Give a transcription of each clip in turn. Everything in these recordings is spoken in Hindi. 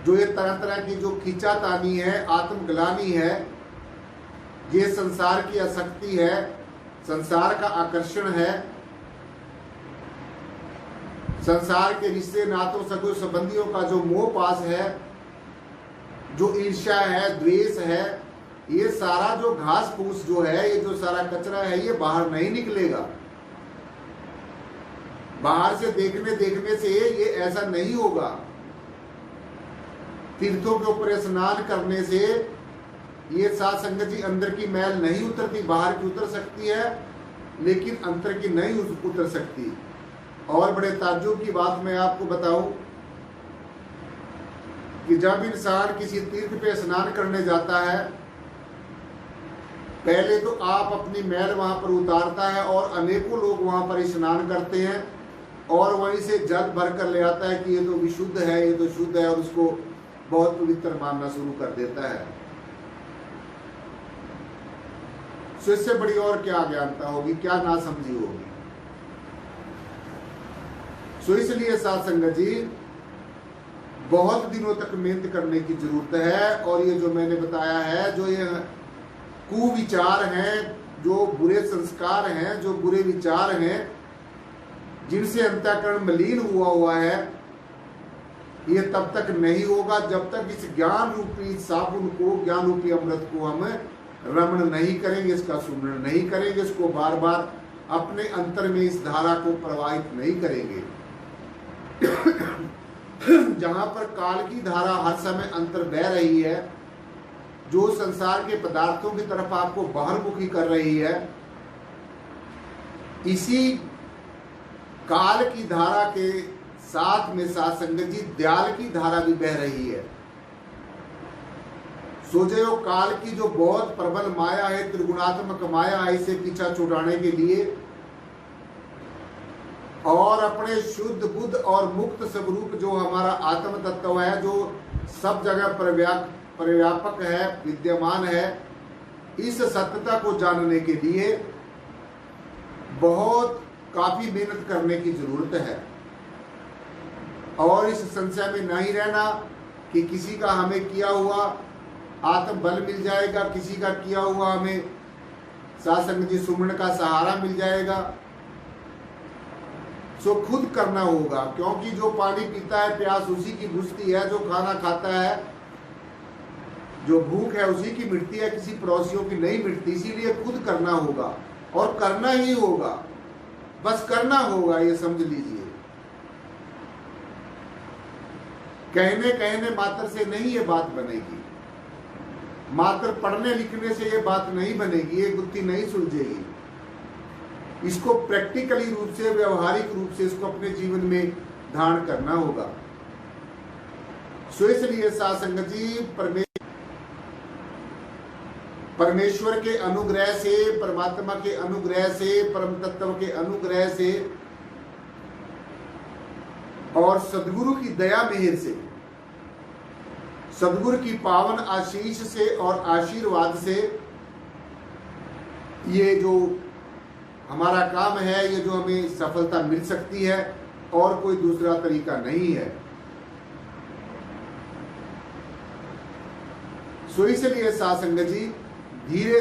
जो ये तरह तरह की जो खींचातानी है, आत्मग्लानी है, ये संसार की आसक्ति है, संसार का आकर्षण है, संसार के रिश्ते नातों सगे संबंधियों का जो मोह पास है, जो ईर्ष्या है, द्वेष है, ये सारा जो घास फूस जो है, ये जो सारा कचरा है, ये बाहर नहीं निकलेगा। बाहर से देखने से ये ऐसा नहीं होगा। तीर्थों के ऊपर स्नान करने से ये साध संगत जी अंदर की मैल नहीं उतरती, बाहर की उतर सकती है लेकिन अंतर की नहीं उतर सकती। और बड़े ताज्जुब की बात मैं आपको बताऊं कि जब इंसान किसी तीर्थ पे स्नान करने जाता है, पहले तो आप अपनी मैल वहां पर उतारता है और अनेकों लोग वहां पर स्नान करते हैं और वहीं से जल भर कर ले आता है कि ये तो विशुद्ध है, ये तो शुद्ध है, और उसको बहुत पवित्र मानना शुरू कर देता है। तो इससे बड़ी और क्या अज्ञानता होगी, क्या नासमझी होगी। सो इसलिए साध संगत जी बहुत दिनों तक मेहनत करने की जरूरत है। और ये जो मैंने बताया है, जो ये कुविचार हैं, जो बुरे संस्कार हैं, जो बुरे विचार हैं, जिनसे अंतःकरण मलिन हुआ है, ये तब तक नहीं होगा जब तक इस ज्ञान रूपी साबुन को, ज्ञान रूपी अमृत को हम रमण नहीं करेंगे, इसका सुमरण नहीं करेंगे, इसको बार बार अपने अंतर में इस धारा को प्रवाहित नहीं करेंगे। जहां पर काल की धारा हर समय अंतर बह रही है, जो संसार के पदार्थों की तरफ आपको बाहरमुखी कर रही है, इसी काल की धारा के साथ में साथ संगत जी दयाल की धारा भी बह रही है। सोचो काल की जो बहुत प्रबल माया है, त्रिगुणात्मक माया है, इसे पीछा छुड़ाने के लिए और अपने शुद्ध बुद्ध और मुक्त स्वरूप जो हमारा आत्म तत्व है, जो सब जगह प्रव्यापक है, विद्यमान है, इस सत्यता को जानने के लिए बहुत काफी मेहनत करने की जरूरत है। और इस संशय में नहीं रहना कि किसी का हमें किया हुआ आत्म बल मिल जाएगा, किसी का किया हुआ हमें साध संगत जी सुमरण का सहारा मिल जाएगा। सो खुद करना होगा, क्योंकि जो पानी पीता है प्यास उसी की बुझती है, जो खाना खाता है, जो भूख है उसी की मिटती है, किसी पड़ोसियों की नहीं मिटती। इसीलिए खुद करना होगा और करना ही होगा, बस करना होगा, ये समझ लीजिए। कहने मात्र से नहीं ये बात बनेगी, मात्र पढ़ने लिखने से ये बात नहीं बनेगी, ये गुत्थी नहीं सुलझेगी। इसको प्रैक्टिकली रूप से, व्यवहारिक रूप से इसको अपने जीवन में धारण करना होगा। सो इसलिए साध संगत जी परमेश्वर के अनुग्रह से, परमात्मा के अनुग्रह से, परम तत्व के अनुग्रह से और सदगुरु की दया मेहर से, सदगुरु की पावन आशीष से और आशीर्वाद से ये जो हमारा काम है, ये जो हमें सफलता मिल सकती है, और कोई दूसरा तरीका नहीं है। सो इसलिए साध संगत जी धीरे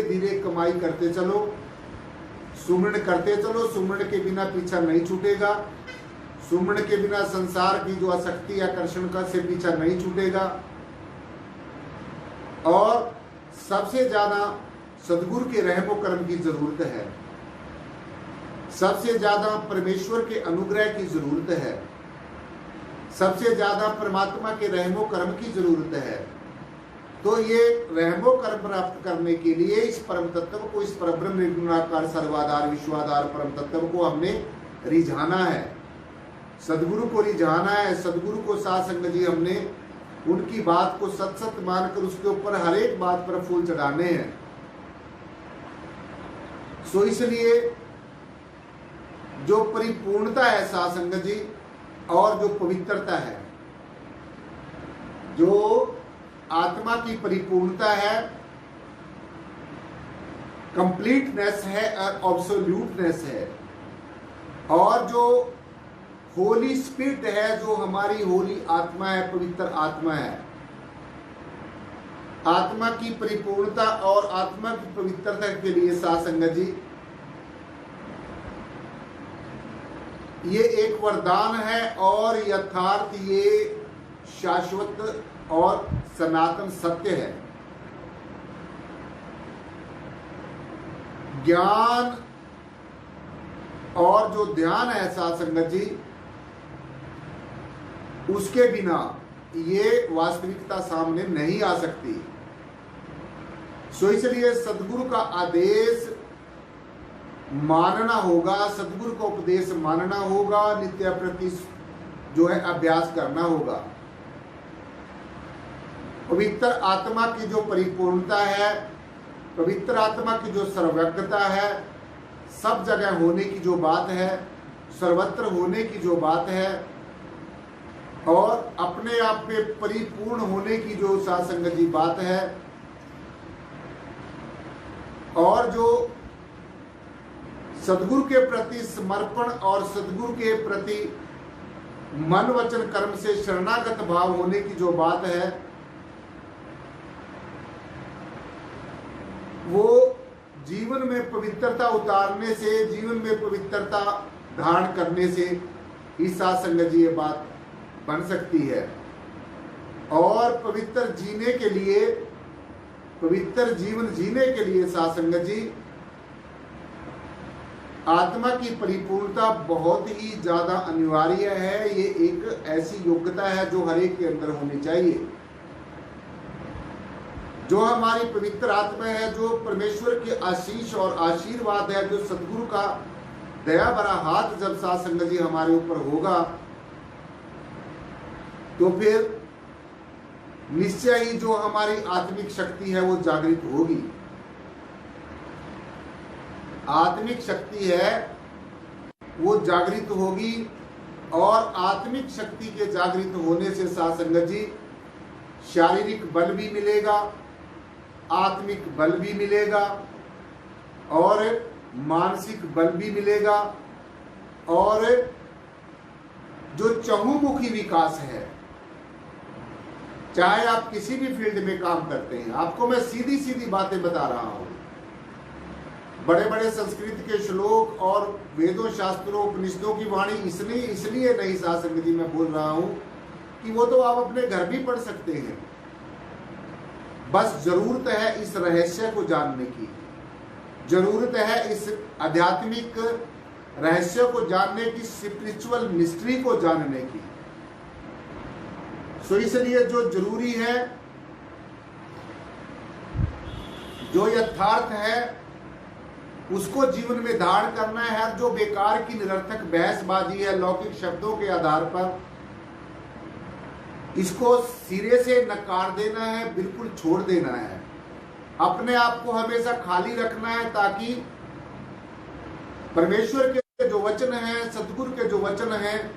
धीरे कमाई करते चलो, सुमरण करते चलो। सुमरण के बिना पीछा नहीं छूटेगा, सुमरण के बिना संसार की जो आसक्ति आकर्षण का से पीछा नहीं छूटेगा। और सबसे ज्यादा सदगुरु के रहमो कर्म की जरूरत है, सबसे ज्यादा परमेश्वर के अनुग्रह की जरूरत है, सबसे ज्यादा परमात्मा के रहमो कर्म की जरूरत है। तो ये रहमो कर्म प्राप्त करने के लिए इस परम तत्व को, इस परब्रह्म निर्गुणाकार सर्वाधार विश्वाधार परम तत्व को हमने रिझाना है, सदगुरु को रिझाना है। सदगुरु को साध संगत जी हमने उनकी बात को सत सत मानकर उसके ऊपर हर एक बात पर फूल चढ़ाने हैं। सो इसलिए जो परिपूर्णता है साध संगत जी, और जो पवित्रता है, जो आत्मा की परिपूर्णता है, कंप्लीटनेस है और ऑब्सोल्यूटनेस है, और जो होली स्पिरिट है, जो हमारी होली आत्मा है, पवित्र आत्मा है। आत्मा की परिपूर्णता और आत्मा की पवित्रता के लिए साथ संगत जी ये एक वरदान है और यथार्थ ये शाश्वत और सनातन सत्य है। ज्ञान और जो ध्यान है साथ संगत जी, उसके बिना ये वास्तविकता सामने नहीं आ सकती। सो इसलिए सदगुरु का आदेश मानना होगा, सदगुरु का उपदेश मानना होगा, नित्य प्रति जो है अभ्यास करना होगा। पवित्र आत्मा की जो परिपूर्णता है, पवित्र आत्मा की जो सर्वज्ञता है, सब जगह होने की जो बात है, सर्वत्र होने की जो बात है, और अपने आप में परिपूर्ण होने की जो साथ संगत जी बात है, और जो सदगुरु के प्रति समर्पण और सदगुरु के प्रति मन वचन कर्म से शरणागत भाव होने की जो बात है, वो जीवन में पवित्रता उतारने से, जीवन में पवित्रता धारण करने से ही साथ संगत जी ये बात बन सकती है। और पवित्र जीने के लिए, पवित्र जीवन जीने के लिए साथ संगत जी आत्मा की परिपूर्णता बहुत ही ज्यादा अनिवार्य है। ये एक ऐसी योग्यता है जो हर एक के अंदर होनी चाहिए। जो हमारी पवित्र आत्मा है, जो परमेश्वर की आशीष और आशीर्वाद है, जो सदगुरु का दया भरा हाथ जब साथ संगत जी हमारे ऊपर होगा, तो फिर निश्चय ही जो हमारी आत्मिक शक्ति है वो जागृत होगी। आत्मिक शक्ति है वो जागृत होगी, और आत्मिक शक्ति के जागृत होने से साथ संगत जी शारीरिक बल भी मिलेगा, आत्मिक बल भी मिलेगा, और मानसिक बल भी मिलेगा, और जो चहुमुखी विकास है, चाहे आप किसी भी फील्ड में काम करते हैं। आपको मैं सीधी सीधी बातें बता रहा हूं। बड़े बड़े संस्कृत के श्लोक और वेदों शास्त्रों उपनिषदों की वाणी इसलिए नहीं साथ संगत जी मैं बोल रहा हूं कि वो तो आप अपने घर भी पढ़ सकते हैं। बस जरूरत है इस रहस्य को जानने की, जरूरत है इस आध्यात्मिक रहस्य को जानने की, स्पिरिचुअल मिस्ट्री को जानने की। सो इसलिए जो जरूरी है, जो यथार्थ है, उसको जीवन में धारण करना है। जो बेकार की निरर्थक बहसबाजी है लौकिक शब्दों के आधार पर, इसको सिरे से नकार देना है, बिल्कुल छोड़ देना है। अपने आप को हमेशा खाली रखना है, ताकि परमेश्वर के जो वचन हैं, सदगुरु के जो वचन हैं,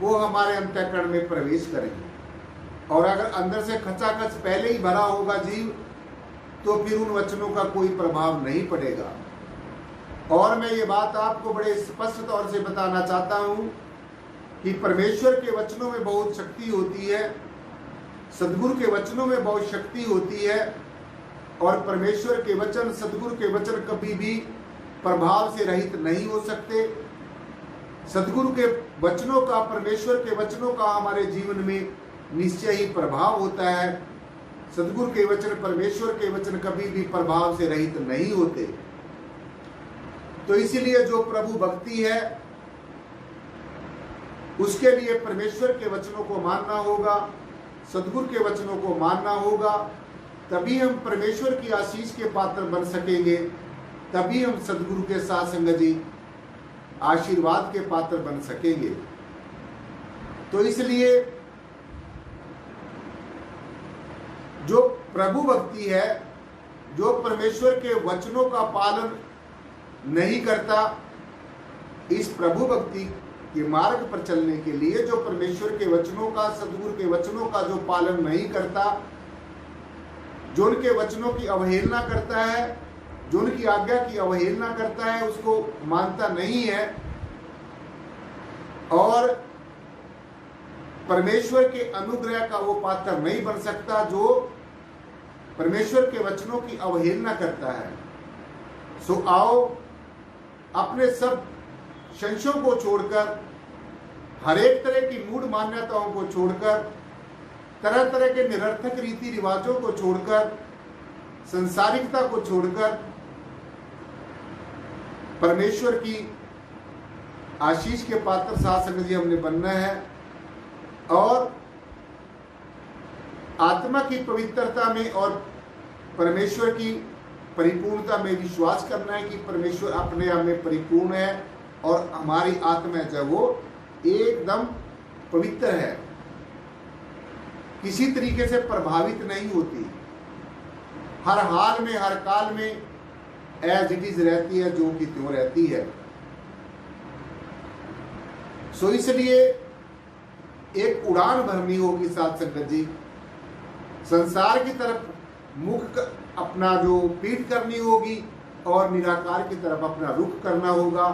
वो हमारे अंतःकरण में प्रवेश करेंगे। और अगर अंदर से खचाखच पहले ही भरा होगा जीव, तो फिर उन वचनों का कोई प्रभाव नहीं पड़ेगा। और मैं ये बात आपको बड़े स्पष्ट तौर से बताना चाहता हूं कि परमेश्वर के वचनों में बहुत शक्ति होती है, सदगुरु के वचनों में बहुत शक्ति होती है, और परमेश्वर के वचन, सदगुरु के वचन कभी भी प्रभाव से रहित नहीं हो सकते। सदगुरु के वचनों का, परमेश्वर के वचनों का हमारे जीवन में निश्चय ही प्रभाव होता है। सदगुरु के वचन, परमेश्वर के वचन कभी भी प्रभाव से रहित नहीं होते। तो इसीलिए जो प्रभु भक्ति है, उसके लिए परमेश्वर के वचनों को मानना होगा, सदगुरु के वचनों को मानना होगा। तभी हम परमेश्वर की आशीष के पात्र बन सकेंगे, तभी हम सदगुरु के साथ संगत जी आशीर्वाद के पात्र बन सकेंगे। तो इसलिए जो प्रभु भक्ति है, जो परमेश्वर के वचनों का पालन नहीं करता, इस प्रभु भक्ति के मार्ग पर चलने के लिए जो परमेश्वर के वचनों का, सदगुरु के वचनों का जो पालन नहीं करता, जो उनके वचनों की अवहेलना करता है, जो उनकी आज्ञा की अवहेलना करता है, उसको मानता नहीं है, और परमेश्वर के अनुग्रह का वो पात्र नहीं बन सकता जो परमेश्वर के वचनों की अवहेलना करता है। सो आओ अपने सब संशयों को छोड़कर, हर एक तरह की मूढ़ मान्यताओं को छोड़कर, तरह तरह के निरर्थक रीति रिवाजों को छोड़कर, संसारिकता को छोड़कर परमेश्वर की आशीष के पात्र साथ संगत जी हमने बनना है और आत्मा की पवित्रता में और परमेश्वर की परिपूर्णता में विश्वास करना है कि परमेश्वर अपने आप में परिपूर्ण है और हमारी आत्मा जो वो एकदम पवित्र है, किसी तरीके से प्रभावित नहीं होती, हर हाल में हर काल में एज इट इज रहती है, जो कि त्यों रहती है। सो इसलिए एक उड़ान भरनी होगी साथ संगत जी, संसार की तरफ मुख अपना जो पीठ करनी होगी और निराकार की तरफ अपना रुख करना होगा,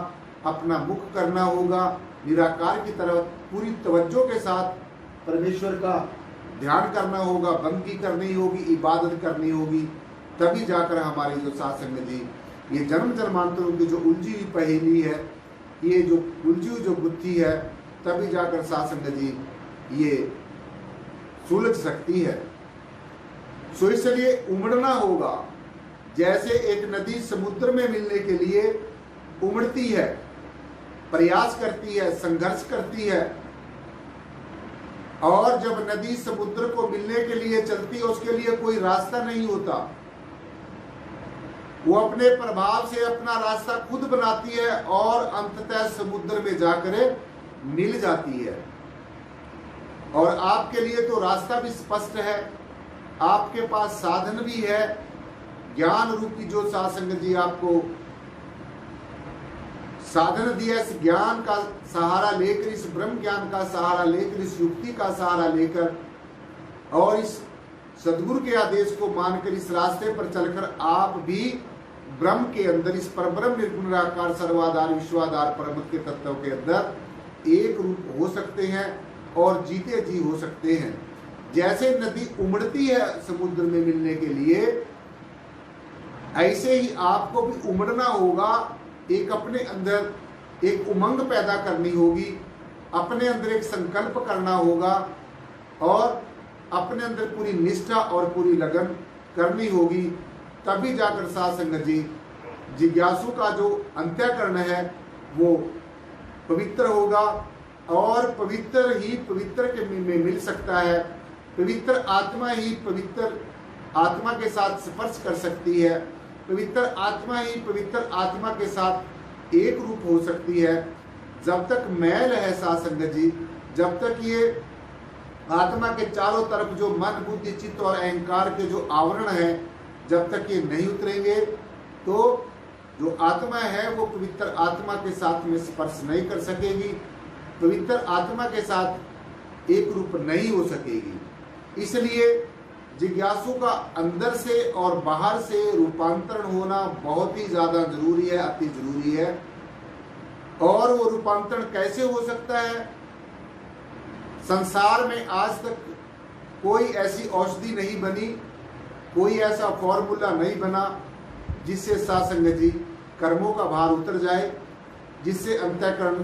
अपना मुख करना होगा, निराकार की तरफ पूरी तवज्जो के साथ परमेश्वर का ध्यान करना होगा, बंदगी करनी होगी, इबादत करनी होगी, तभी जाकर हमारी जो साथ संगत जी ये जन्म जन्मांतरों की जो उलझी हुई पहेली है, ये जो उलझी हुई जो बुद्धि है, तभी जाकर साथ संगत जी ये सुलझ सकती है। सो इसलिए उमड़ना होगा, जैसे एक नदी समुद्र में मिलने के लिए उमड़ती है, प्रयास करती है, संघर्ष करती है, और जब नदी समुद्र को मिलने के लिए चलती है उसके लिए कोई रास्ता नहीं होता, वो अपने प्रभाव से अपना रास्ता खुद बनाती है और अंततः समुद्र में जाकर मिल जाती है। और आपके लिए तो रास्ता भी स्पष्ट है, आपके पास साधन भी है, ज्ञान रूपी जो साथ संगत जी आपको साधन दिया, इस ज्ञान का सहारा लेकर, इस ब्रह्म ज्ञान का सहारा लेकर, इस युक्ति का सहारा लेकर और इस सदगुरु के आदेश को मानकर इस रास्ते पर चलकर आप भी ब्रह्म के अंदर, इस परब्रह्म निर्गुण निराकार सर्वाधार विश्वाधार परम के तत्व के अंदर एक रूप हो सकते हैं और जीते जी हो सकते हैं। जैसे नदी उमड़ती है समुद्र में मिलने के लिए, ऐसे ही आपको भी उमड़ना होगा, एक अपने अंदर एक उमंग पैदा करनी होगी, अपने अंदर एक संकल्प करना होगा और अपने अंदर पूरी निष्ठा और पूरी लगन करनी होगी, तभी जाकर साथ संगत जी जिज्ञासु का जो अंत्यकरण है वो पवित्र होगा और पवित्र ही पवित्र के में मिल सकता है। पवित्र आत्मा ही पवित्र आत्मा के साथ स्पर्श कर सकती है, पवित्र आत्मा ही पवित्र आत्मा के साथ एक रूप हो सकती है। जब तक मैल है साथ संगत जी, जब तक ये आत्मा के चारों तरफ जो मन बुद्धि चित्त और अहंकार के जो आवरण है, जब तक ये नहीं उतरेंगे तो जो आत्मा है वो पवित्र आत्मा के साथ में स्पर्श नहीं कर सकेगी, पवित्र आत्मा के साथ एक रूप नहीं हो सकेगी। इसलिए जिज्ञासु का अंदर से और बाहर से रूपांतरण होना बहुत ही ज्यादा जरूरी है, अति जरूरी है। और वो रूपांतरण कैसे हो सकता है? संसार में आज तक कोई ऐसी औषधि नहीं बनी, कोई ऐसा फॉर्मूला नहीं बना जिससे साथ संगत जी कर्मों का भार उतर जाए, जिससे अंतःकरण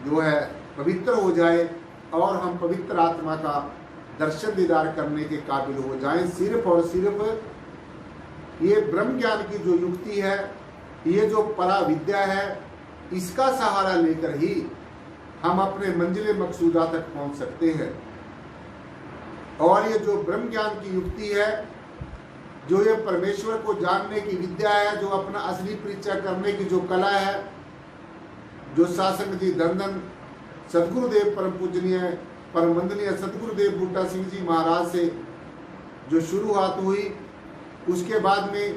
जो है पवित्र हो जाए और हम पवित्र आत्मा का दर्शन दीदार करने के काबिल हो जाएं। सिर्फ और सिर्फ ये ब्रह्म ज्ञान की जो युक्ति है, ये जो परा विद्या है, इसका सहारा लेकर ही हम अपने मंजिल मकसूदा तक पहुंच सकते हैं। और ये जो ब्रह्म ज्ञान की युक्ति है, जो ये परमेश्वर को जानने की विद्या है, जो अपना असली परिचय करने की जो कला है, जो शासन जी धन धन सदगुरुदेव परम पूजनीय परम वंदनीय सदगुरुदेव बूटा सिंह जी महाराज से जो शुरुआत हुई, उसके बाद में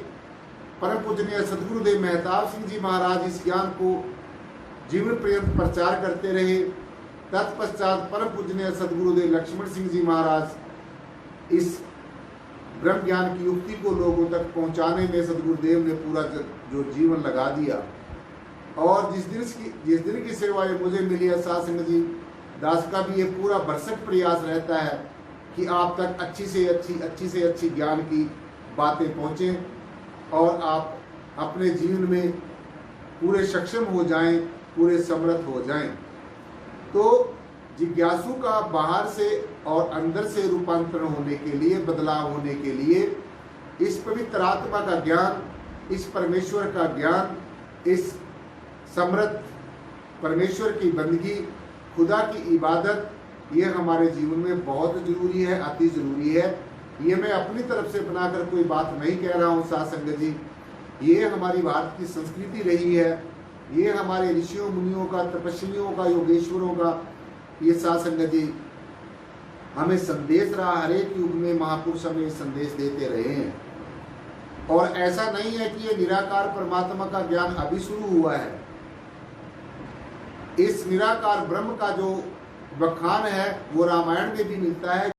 परम पूजनीय सदगुरुदेव मेहताब सिंह जी महाराज इस ज्ञान को जीवन पर्यंत प्रचार करते रहे। तत्पश्चात परम पूजनीय सदगुरुदेव लक्ष्मण सिंह जी महाराज इस ब्रह्म ज्ञान की युक्ति को लोगों तक पहुंचाने में सदगुरुदेव ने पूरा जो जीवन लगा दिया। और जिस दिन की सेवा ये मुझे मिली है साथ संगत जी, दास का भी ये पूरा भरसक प्रयास रहता है कि आप तक अच्छी से अच्छी ज्ञान की बातें पहुँचें और आप अपने जीवन में पूरे सक्षम हो जाएं, पूरे समर्थ हो जाएं। तो जिज्ञासु का बाहर से और अंदर से रूपांतरण होने के लिए, बदलाव होने के लिए इस पवित्र आत्मा का ज्ञान, इस परमेश्वर का ज्ञान, इस समर्थ परमेश्वर की बंदगी, खुदा की इबादत, ये हमारे जीवन में बहुत जरूरी है, अति जरूरी है। ये मैं अपनी तरफ से बनाकर कोई बात नहीं कह रहा हूँ साथ संगत जी, ये हमारी भारत की संस्कृति रही है, ये हमारे ऋषियों मुनियों का, तपस्वियों का, योगेश्वरों का ये साथ संगत जी हमें संदेश रहा। हर एक युग में महापुरुष हमें संदेश देते रहे हैं। और ऐसा नहीं है कि ये निराकार परमात्मा का ज्ञान अभी शुरू हुआ है। इस निराकार ब्रह्म का जो बखान है वो रामायण में भी मिलता है,